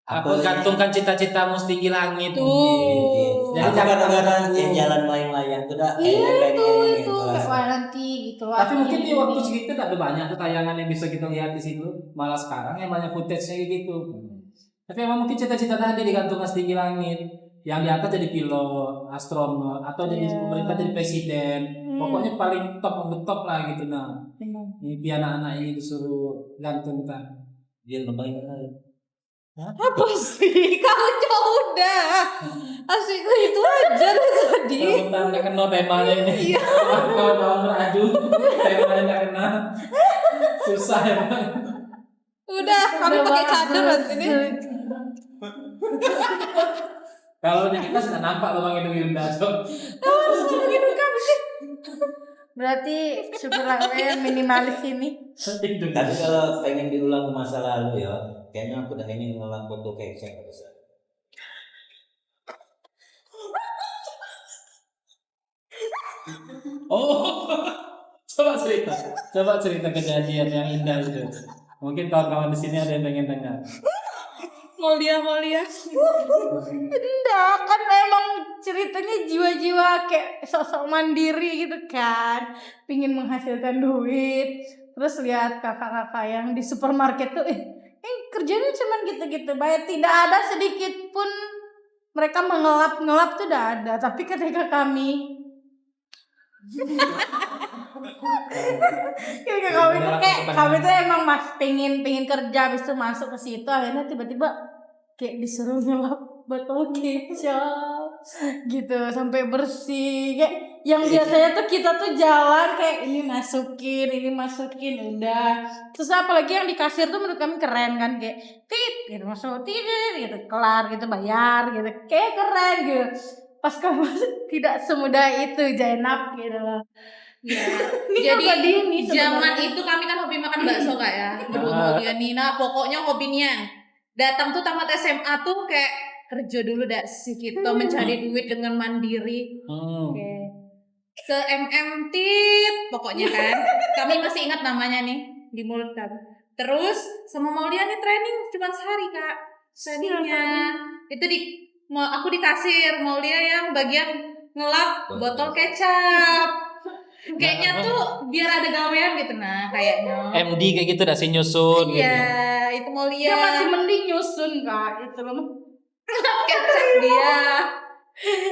Apa Apa gantungkan cita-citamu setinggi langit. Tuh. Jadi Jadi jangan kadang-kadang ragu. yang jalan layang-layang tuh dah Iya itu gitu. kayak wah nanti gitu. Tapi mungkin di waktu segitu tak ada banyak tuh tayangan yang bisa kita lihat di situ. Malah sekarang yang banyak footage-nya kayak gitu. Tapi emang mungkin cita-cita tadi digantungkan setinggi langit. Yang di atas jadi pilot, astronot, atau jadi Iya. pemerintah jadi presiden. Pokoknya paling top of the top lah gitu nah. Ini anak-anak ini disuruh gantungkan. Dia lebay kali. Apa sih? Kamu udah. Asik itu aja tadi. Kita nggak kenal temanya ini. Iya. Kawan-kawan beradu, temanya nggak kenal. Susah ya. Udah, kami pakai cadar nanti nih. Kalau di kita sudah nampak Bang Edu Yunda, so. Berarti syukurlah yang minimalis ini. Hidup. Tapi kalau pengen diulang masa lalu ya, kayaknya aku udah ingin ngulang foto keksek bisa. Oh, coba cerita kejadian yang indah itu. Mungkin kawan-kawan di sini ada yang pengen dengar. Mulia. Enggak, kan emang ceritanya jiwa-jiwa kayak sosok mandiri gitu kan. Pingin menghasilkan duit. Terus lihat kakak-kakak yang di supermarket tuh, kerjanya cuman gitu-gitu. Bayar tidak ada sedikit pun mereka mengelap-ngelap tuh udah ada. Tapi ketika kami Kami tuh emang pengen kerja, habis itu masuk ke situ, akhirnya tiba-tiba kayak disuruh ngelap botol kecap gitu sampai bersih. Kayak yang biasanya tuh kita tuh jalan kayak ini masukin udah. Terus apalagi yang di kasir tuh menurut kami keren kan, kayak tit gitu masuk tit gitu kelar gitu bayar gitu kayak keren gitu. Pas kamu tidak semudah itu Zainab gitu loh. Ya. Ini Jadi agak dini zaman sebenarnya. itu kami kan hobi makan bakso Kak ya. Ibu Mulia Nina pokoknya hobinya datang tuh tamat SMA tuh kayak kerja dulu dah si kita mencari duit dengan mandiri. Oke. Ke Tit pokoknya kan. Kami masih ingat namanya nih di mulut kami. Terus sama Maulia nih training cuma sehari Kak. Trainingnya itu aku di kasir, Maulia yang bagian ngelap botol kecap. Kayaknya tuh biar ada gawean gitu nah kayaknya. MD kayak gitu dah si nyusun gitu. Iya, itu Maulia. Dia masih mending nyusun Kak itu loh. Kecap dia.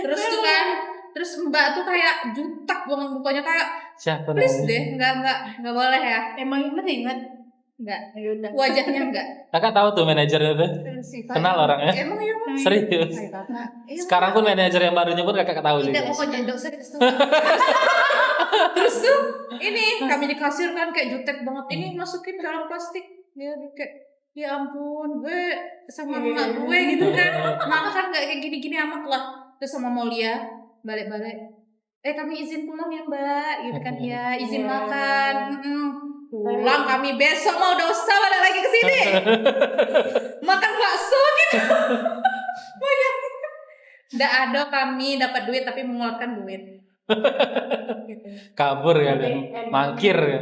Terus tuh kan, terus Mbak tuh kayak jutak banget mukanya kayak Siapa please namanya? deh, enggak boleh ya. Emang inget Enggak. ya udah. Wajahnya enggak. Kakak tahu tuh manajernya tuh. Kenal orangnya? Emang iya, Mas? Serius. Ayo, Kakak. Iya, Sekarang pun manajer yang barunya pun kakak tahu tidak juga. pokoknya dok serius tuh. Terus tuh ini kami di kasir kan kayak jutek banget. Ini masukin dalam plastik. Dia kayak ya ampun, gue sama emak gue gitu kan. Makan nggak kayak gini-gini amat lah. Terus sama Maulia balik-balik. Kami izin pulang ya Mbak, gitu kan ya, izin makan. Pulang kami besok mau dosa balik lagi ke sini. Makan bakso gitu. Banyak. Nggak ada kami dapat duit tapi mengeluarkan duit. Gitu. Kabur ya, mangkir ya.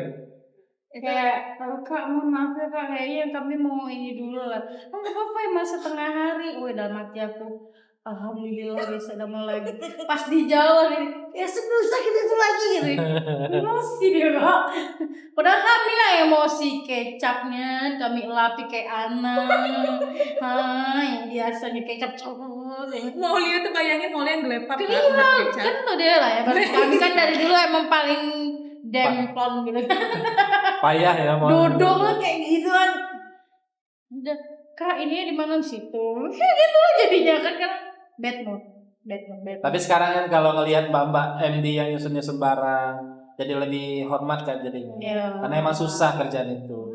Kayak Kak mohon maaf ya Kak, kayaknya kami mau ini dulu lah. Oh nggak apa-apa ya mas setengah hari. Wih dalam hati aku alhamdulillah bisa damai lagi. Pas di jalan ini ya sedih sakit itu lagi gitu. Emosi dia Kak. Padahal kami lah emosi kecapnya kami lapi kayak anak. Yang biasanya kecap cowok. Maulia tuh bayangin Maulia yang gelepar Kan tuh dia lah ya. Kami kan dari dulu emang paling demplon gitu. Payah ya mau. Duduk lah kayak gituan. Udah, Kak ini di mana situ? Gitu jadinya kan bad mood. Tapi sekarang kan kalau ngelihat mbak-mbak MD yang nyusun-nyusun barang, jadi lebih hormat kan jadinya. Iya. Karena emang susah kerjaan itu.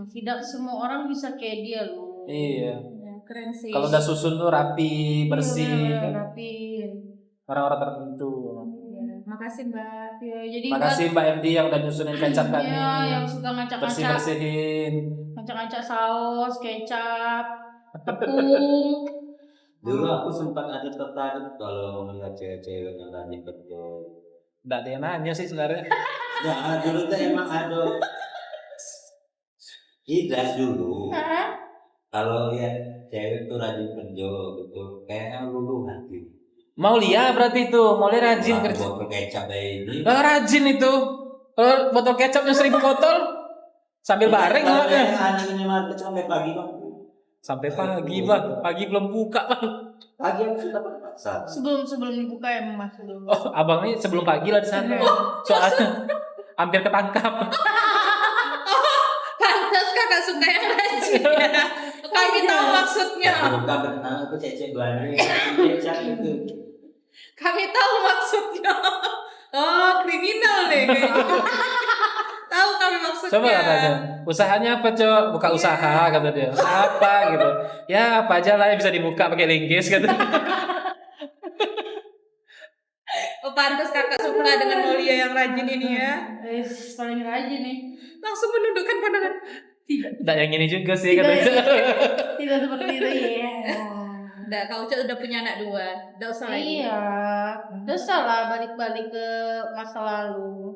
Tidak semua orang bisa kayak dia loh. Iya. Ya, keren sih. Kalau udah susun tuh rapi, bersih. Iya, rapi. Orang-orang tertentu. Makasih Mbak. Ya, jadi Makasih Mbak MD yang udah nyusunin kecap kami. Iya, yang suka ngacak-ngacak. Bersih-bersihin. Ngacak-ngacak saus, kecap, tepung. Dulu aku sempat ada tertarik kalau melihat cewek-cewek yang lagi kerja. Nggak ada yang nanya sih sebenarnya. Ya dulu tuh emang ada. Tidak dulu. Kalau lihat cewek tuh rajin kerja gitu, kayaknya luluh hati. Mau lihat berarti itu, mau lihat rajin kerja. Botol kecap ini. Rajin itu. Kalau botol kecapnya 1000 botol sambil bareng Kalau ya. yang anak ini market sampai pagi bang. Sampai pagi bang, pagi belum buka bang. Pagi aku sudah paksa. Sebelum dibuka emang mas dulu. Oh abang ini sebelum pagi lah di sana. Soalnya hampir ketangkap. Pantas kakak suka yang rajin ya. Kami tahu maksudnya. Bukan berenang aku cecek banget. Kecap itu. Kami tahu maksudnya. Oh kriminal deh kayaknya. Tahu kami maksudnya. Coba katanya, usahanya apa cok? Buka usaha kata dia. Apa gitu? Ya apa aja lah yang bisa dibuka pakai linggis kata. Oh pantas kakak suka dengan Maulia yang rajin ini ya. Paling rajin nih. Langsung menundukkan pandangan. Tidak yang ini juga sih katanya. Tidak seperti itu ya. Udah, Kak Uca udah punya anak 2. Udah usah lagi. Iya, dosa lah balik-balik ke masa lalu.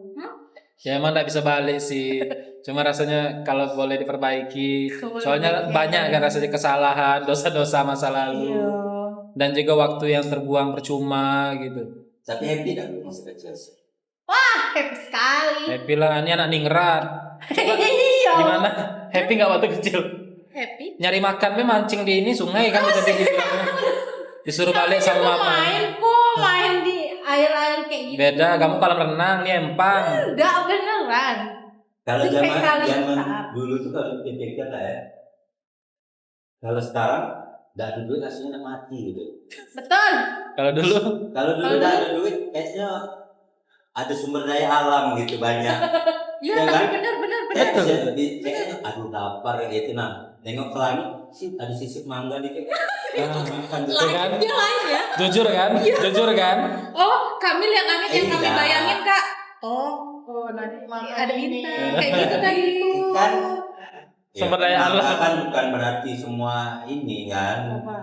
Ya emang nggak bisa balik sih. Cuma rasanya kalau boleh diperbaiki. Soalnya banyak kan rasanya kesalahan, dosa-dosa masa lalu. Iya. Dan juga waktu yang terbuang percuma gitu. Tapi happy dah masih kecil. Happy sekali. Happy lah, ini anak ningrat. Iya. Gimana? Happy nggak waktu kecil? Happy? Nyari makan be mancing di ini sungai kan tadi dibilangnya. Disuruh balik sama mama. Main di air-air kayak gitu. Beda, kamu kolam renang, nih empang. Enggak beneran. Kalau Itu kayak zaman kali zaman besar. dulu tuh kalau dipikir lah ya. Kalau sekarang nggak ada duit aslinya mati gitu. Betul. Kalau dulu Kalau dulu Kalau nggak dulu- ada duit, kayaknya ada sumber daya alam gitu banyak. Iya, Ya tapi kan? bener. Kayaknya aduh lapar gitu nah. Nengok ke langit sih ada sisik mangga dikit. Makan gitu. Tuh kan? Dia lain ya. Jujur kan? Jujur kan? Oh, kami lihat langit yang kami Iya. bayangin, Kak. Oh, Oh, nanti makan ada ini. bintang kayak gitu tadi. Kan Sumber daya mangga alam. kan bukan berarti semua ini kan Apa?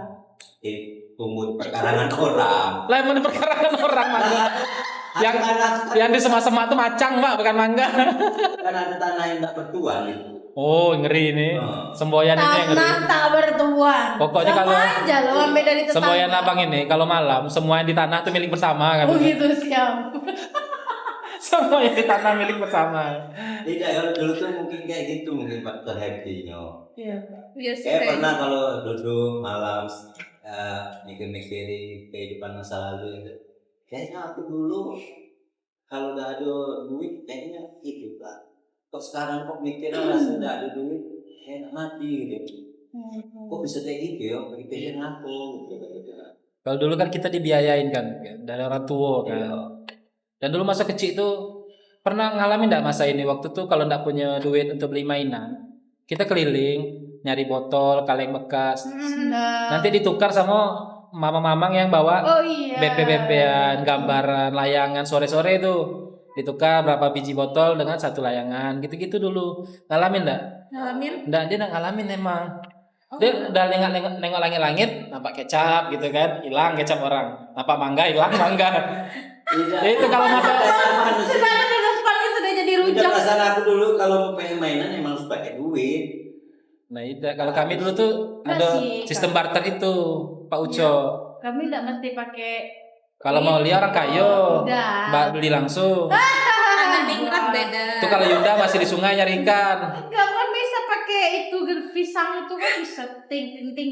tumbuh perkarangan orang. Lah emang di perkarangan orang mangga. Yang di semak-semak tuh macang, Pak, bukan mangga. Kan ada tanah yang tak bertuan gitu. Oh, ngeri ini. Semboyan ini yang ngeri. Tanah tak bertuan. Pokoknya Sama kalau- aja lo ambil dari tetangga. Semboyan abang ini kalau malam semua yang di tanah tuh milik bersama kan. Oh gitu siap. Semua yang di tanah milik bersama. Tidak, kalau dulu tuh mungkin kayak gitu mungkin faktor happy-nya. Iya. Iya sih. Kayak pernah kalau duduk malam mikir-mikiri kehidupan masa lalu itu. Kayaknya aku dulu kalau udah ada duit kayaknya itu lah. Kok sekarang kok mikirnya rasa udah ada duit kayak mati gitu. Kok bisa kayak gitu ya? Pikirnya aku gitu. Kalau dulu kan kita dibiayain kan dari orang tua kan. Iya. Dan dulu masa kecil tuh pernah ngalamin enggak masa ini waktu tuh kalau enggak punya duit untuk beli mainan, kita keliling nyari botol, kaleng bekas. Nanti ditukar sama mama-mamang yang bawa Oh iya. BP-BP-an, gambaran, layangan sore-sore itu. Ditukar berapa biji botol dengan satu layangan. Gitu-gitu dulu. Ngalamin enggak? Ngalamin. Enggak, dia enggak ngalamin emang. Dia udah nengok langit-langit, nampak kecap gitu kan, hilang kecap orang. Nampak mangga, hilang mangga. Tidak. Itu kalau mata Sekarang udah sepanjang sudah jadi Tidak, rujak. perasaan aku dulu kalau mau pengen mainan emang harus pakai duit. Nah, itu kalau kami dulu tuh ada Masih, sistem Kak. barter itu, Pak Uco. Kami tidak mesti pakai. Kalau mau lihat orang kayo, Udah. Mbak beli langsung. Anak ningrat beda. Itu kalau Yunda masih di sungai nyari ikan. Enggak kan bisa pakai itu pisang itu kan bisa ting.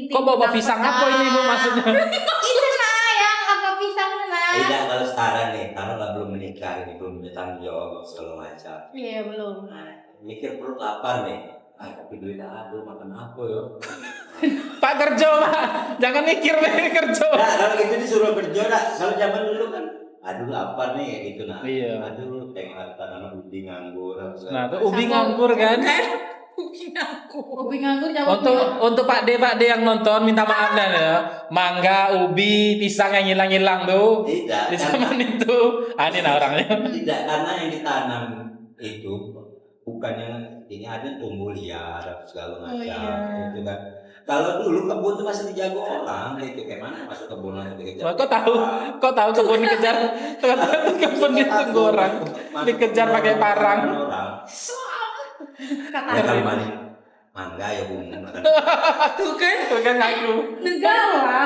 Kok bawa pisang apa ini Bu maksudnya? Itu sayang apa pisangnya nak? Tidak, kalau sekarang nih, kalau nggak belum menikah ini belum punya tanggung jawab segala macam. Iya belum. Nah, mikir perut lapar nih. Tapi duit ada makan apa ya? Pak kerja, Pak. Jangan mikir kerja. Nah, kalau gitu disuruh kerja dah. Kalau zaman dulu kan, aduh lapar nih kayak gitu nah. Iya. Aduh, pengen tanah ubi nganggur. Nah, tuh ubi nganggur kan. Kucing aku. Ubi nganggur jawab. Untuk Pak D yang nonton minta maaf dan ya. Mangga, ubi, pisang yang hilang-hilang tuh. Tidak, Di karena, zaman itu. Ah, ini nah orangnya. tidak, karena yang ditanam itu bukan yang ini ada tumbuh liar segala macam. iya. Itu kan. Kalau dulu kebun tuh masih dijaga orang, itu kayak mana masuk kebun langsung dikejar. Wah, kok tahu kebun dikejar kebun ditunggu orang dikejar pakai parang. Orang. Kata Ya kalau maning mangga ya umum. Tuh kan. Bukan aku. negara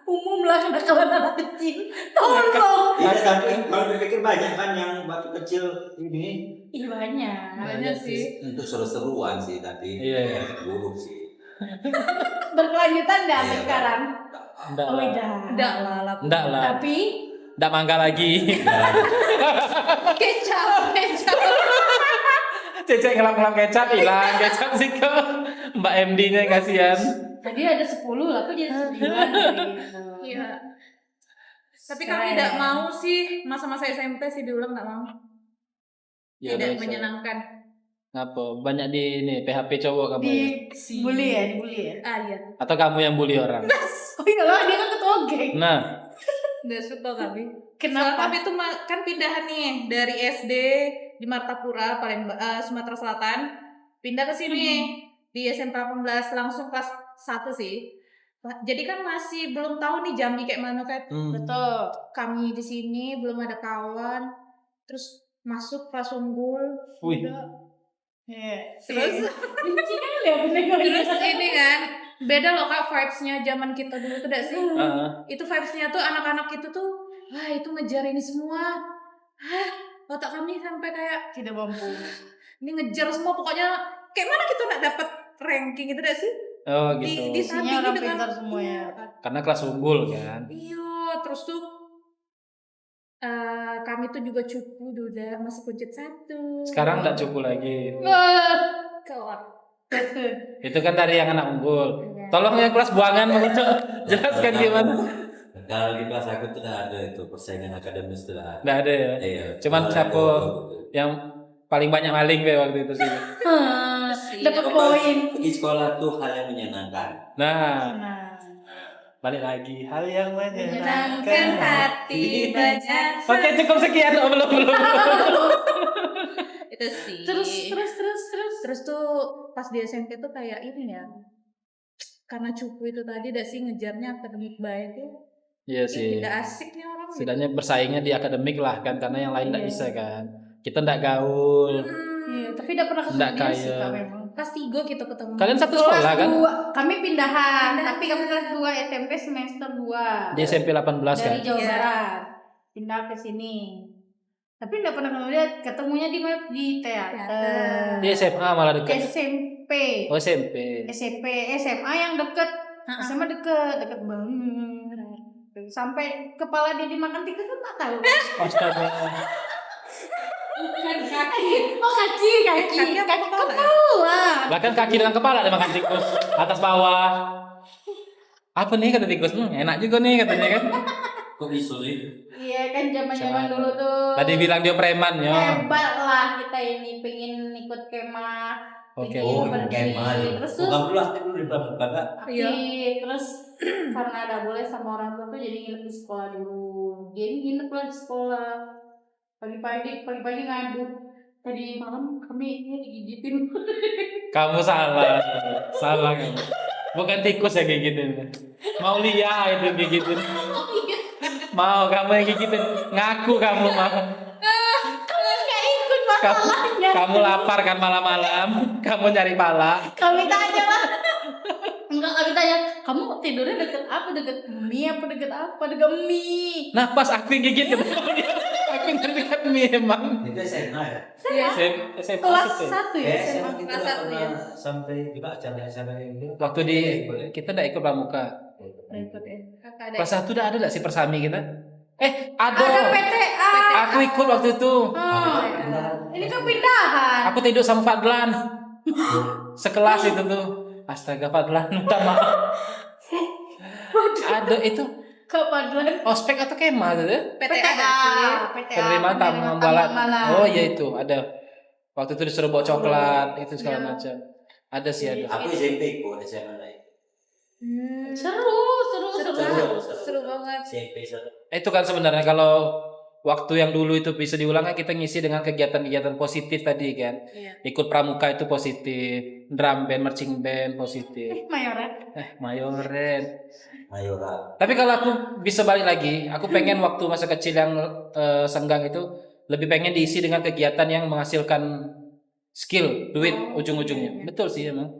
umum lah kalau anak kecil. Tolong. Iya, tapi malah berpikir banyak kan yang waktu kecil ini Ih banyak. Banyak sih. untuk seru-seruan sih tapi Iya. buruk sih. Berkelanjutan dah sampai Iya, sekarang. Enggak Oh lah. iya. Enggak lah. Enggak lah. Tapi Enggak mangga lagi. Kecap. Cecek ngelap-ngelap kecap hilang kecap sih kok. Mbak MD-nya kasihan. tadi ada 10 aku jadi 9 gitu. Iya. Tapi kami tidak mau sih masa-masa SMP sih diulang nggak mau. Ya, Tidak bisa. menyenangkan. Ngapa? Banyak di ini PHP cowok kamu. Di Si. bully ya, dibully ya. Ah iya. Atau kamu yang bully orang. Oh iya lah, dia kan ketua geng. Nah, Nggak suka kami. Soalnya Kenapa? kami tuh kan pindahan nih dari SD di Martapura Sumatera Selatan pindah ke sini di SMP 18 langsung kelas 1 sih. Jadi kan masih belum tahu nih Jambi kayak mana kan. Betul. Kami di sini belum ada kawan. Terus masuk kelas unggul. Wih. Udah. Iya. Terus Benci kali ya bener terus ini kan beda loh Kak vibes-nya zaman kita dulu tuh dah sih. Heeh. Itu vibes-nya tuh anak-anak itu tuh wah itu ngejar ini semua. Hah, otak kami sampai kayak tidak mampu. ini ngejar semua pokoknya kayak mana kita nak dapat ranking gitu dah sih? Oh Di gitu. disandingi Isinya orang dengan pintar semua ya. Karena kelas unggul kan. Iya, terus tuh Kami tuh juga cupu udah masih kuncut 1. Sekarang enggak cukup lagi. Kelak. Itu kan dari yang anak unggul. Iya. Tolong yang kelas buangan untuk jelaskan gimana. Kalau di kelas aku tuh tidak ada itu persaingan akademis tuh tidak ada. Enggak ada ya. Iya. Cuman Kalau siapa ada- yang paling banyak maling deh waktu itu sih. Dapat Apa, poin. Pergi sekolah tuh hal yang menyenangkan. Nah, Nah, balik lagi hal yang menyenangkan hati banyak. Oke, cukup sekian. Oh, belum. Itu sih. Terus. Terus tuh pas di SMP tuh kayak ini ya. Karena cupu itu tadi dah sih ngejarnya akademik baik ya. Iya sih. Tidak asik nih orang. Setidaknya bersaingnya di akademik lah kan, karena yang lain enggak Iya. bisa kan. Kita enggak gaul. Iya, tapi tidak pernah Nggak ketemu sih kaya. Kak, memang. Kelas 3 kita ketemu. Kalian satu sekolah kan? Kami pindahan, tapi kami kelas 2 SMP semester 2. Di SMP 18 kan. Dari Jawa Iya. Barat. Pindah ke sini. Tapi enggak pernah lihat, ketemunya di teater. Di SMA malah dekat. SMP. Oh, SMP. SMA yang deket. SMA deket banget. Sampai kepala dia dimakan tikus kan tak tahu. Astaga. Bukan kaki. Oh kaki. Kaki apa kepala? Kepala. Bahkan kaki dengan kepala ada makan tikus. Atas bawah. Apa nih kata tikus? Enak juga nih katanya kan. Kok bisa sih? Iya kan zaman Siapa? dulu tuh. Tadi bilang dia preman ya. Hebat lah kita ini pengen ikut kemah. Oke. pengen Oh, pergi. kemah. Terus tuh Bukan pula dulu di pada. Iya. terus karena ada boleh sama orang tua tuh jadi nginep di sekolah dulu. Jadi nginep lah di sekolah. Pagi-pagi ngadu. Tadi malam kami ini digigitin. Kamu salah. Salah kamu. Bukan tikus yang gigitin. Mau Lia itu gigitin. Mau kamu yang gigitin. Ngaku kamu mau. Nggak ikut Kamu, masalahnya. kamu lapar kan malam-malam. Kamu nyari pala. Kami tanya lah. Enggak, kami tanya, kamu tidurnya deket apa? Deket mie apa deket apa? Deket mie. Nah pas aku yang gigit ketemu dia. Aku yang dekat mie emang. Itu SMA ya? Iya. SMP Kelas situ. 1 ya? SMA SMA kita kelas nggak satu pernah ya. sampai juga acara SMA ini. Waktu di kita enggak ikut pramuka. Ikut ya. Kakak ada. Kelas 1 udah ada enggak sih persami kita? Ada. Ada PTA. Aku ikut waktu itu. Ini kepindahan. Aku tidur sama Fadlan. Sekelas itu tuh. Astaga Fadlan, minta maaf. Ada itu Kepaduan ospek atau kemah gitu ya? PTA. Penerimaan tamu malam. Oh iya itu ada. Waktu itu disuruh bawa coklat itu segala Iya. macam. Ada sih ada. Aku SMP kok SMA lain. Seru banget. SMP satu. Itu kan sebenarnya kalau waktu yang dulu itu bisa diulang kan kita ngisi dengan kegiatan-kegiatan positif tadi kan. Iya. Ikut pramuka itu positif, drum band, marching band positif. Mayoret. Mayoret. Mayora. Tapi kalau aku bisa balik lagi, aku pengen waktu masa kecil yang senggang itu lebih pengen diisi dengan kegiatan yang menghasilkan skill, duit ujung-ujungnya. Betul sih emang.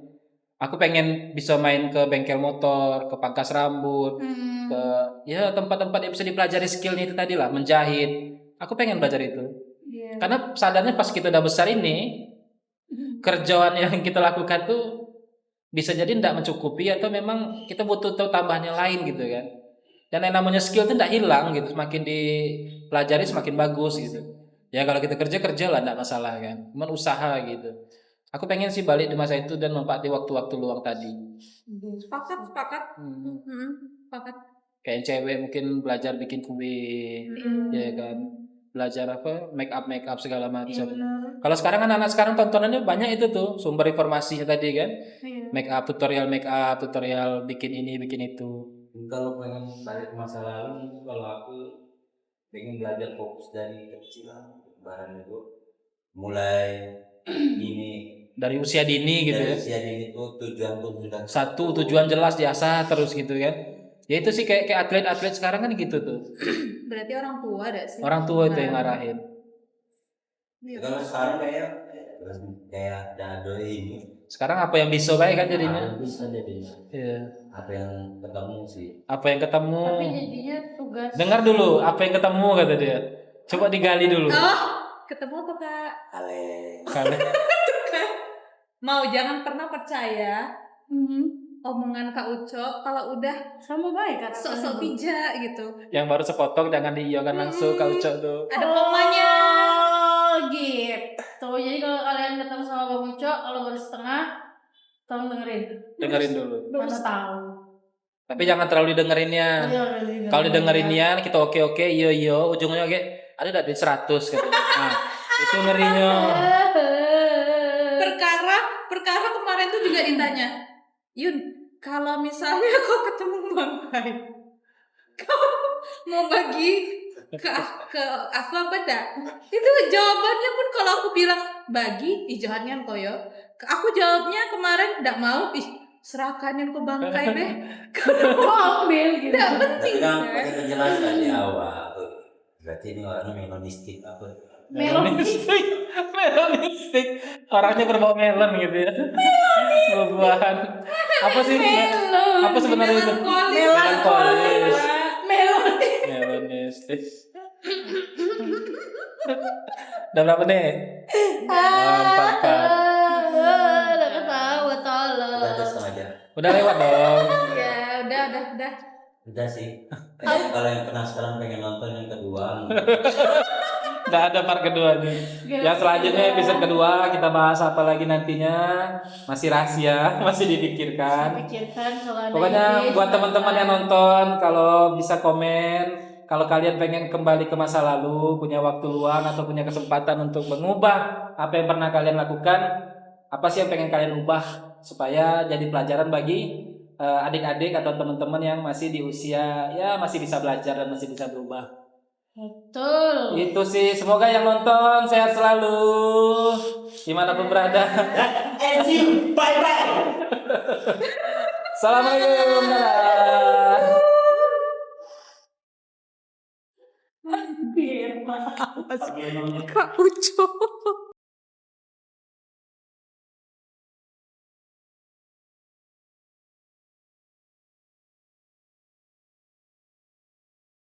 Aku pengen bisa main ke bengkel motor, ke pangkas rambut, ke ya tempat-tempat yang bisa dipelajari skillnya itu tadi lah, menjahit. Aku pengen belajar itu. Iya. Karena sadarnya pas kita udah besar ini, kerjaan yang kita lakukan tuh bisa jadi tidak mencukupi atau memang kita butuh tambahan yang lain gitu kan. Dan yang namanya skill itu tidak hilang gitu, semakin dipelajari semakin bagus gitu. Ya kalau kita kerja lah tidak masalah kan, cuman usaha gitu. Aku pengen sih balik di masa itu dan memanfaatkan waktu-waktu luang tadi. Sepakat. Sepakat. Kayak cewek mungkin belajar bikin kue, ya kan, belajar apa make up segala macam. Kalau sekarang anak-anak sekarang tontonannya banyak itu tuh sumber informasinya tadi kan, make up tutorial bikin ini bikin itu. Kalau pengen balik ke masa lalu, kalau aku pengen belajar fokus dari kecil lah, barang itu mulai ini Dari usia dini gitu dari ya. usia dini tuh tujuan tuh sudah Satu tujuan jelas diasah terus gitu kan. Ya itu sih kayak atlet-atlet sekarang kan gitu tuh. Berarti orang tua ada sih. Orang tua itu yang ngarahin. Iya. kalau sekarang kayak dado ini Sekarang apa yang bisa baik kan jadinya. apa bisa jadinya Iya. apa yang ketemu sih Apa yang ketemu? Tapi jadinya tugas. Dengar dulu apa yang ketemu kata dia. Coba digali dulu. Ketemu apa kak? kaleng Kalian Mau jangan pernah percaya omongan Kak Uco kalau udah Sama baik kata sok-sok pijak gitu. Yang baru sepotong jangan diiyakan langsung Kak Uco tuh. Ada komanya. Oh gitu. Jadi kalau kalian ketemu sama Bang Uco, kalau baru setengah, tolong dengerin. Dengerin dulu. Mana tahu. Tapi jangan terlalu didengerinnya. Kalau didengerinnya kita oke, iya, ujungnya oke. Ada udah di 100 gitu. Nah, itu ngerinya. Perkara kemarin tuh juga ditanya, Yun, kalau misalnya kau ketemu Bang Kai, kau mau bagi ke aku apa dah? Itu jawabannya pun kalau aku bilang bagi, jangan kau ya. Aku jawabnya kemarin tidak mau, serahkan yang ke Bang Kai deh. Mau ambil gitu. Tidak penting. Tapi kan pakai penjelasan di awal. Berarti ini orang melonistik apa? Melonistik. Orangnya berbau melon gitu ya. Buah-buahan. Apa sih? Melon. Apa sebenarnya itu? Melankolis. Melonis. Melonistik. Udah berapa nih? 44. Udah ketawa, tolong. Udah ada setengah jam. Udah lewat dong. Ya, udah. Udah sih. Kalau yang penasaran pengen nonton yang kedua. Udah ada part kedua nih. Yang selanjutnya episode kedua kita bahas apa lagi nantinya masih rahasia, masih dipikirkan. Pikirkan kalau ada Pokoknya ide, buat teman-teman yang nonton kalau bisa komen kalau kalian pengen kembali ke masa lalu, punya waktu luang atau punya kesempatan untuk mengubah apa yang pernah kalian lakukan, apa sih yang pengen kalian ubah supaya jadi pelajaran bagi adik-adik atau teman-teman yang masih di usia ya masih bisa belajar dan masih bisa berubah. Betul. Itu sih, semoga yang nonton sehat selalu dimanapun berada. And you, bye-bye. Assalamualaikum. Dadah. Kak Uco.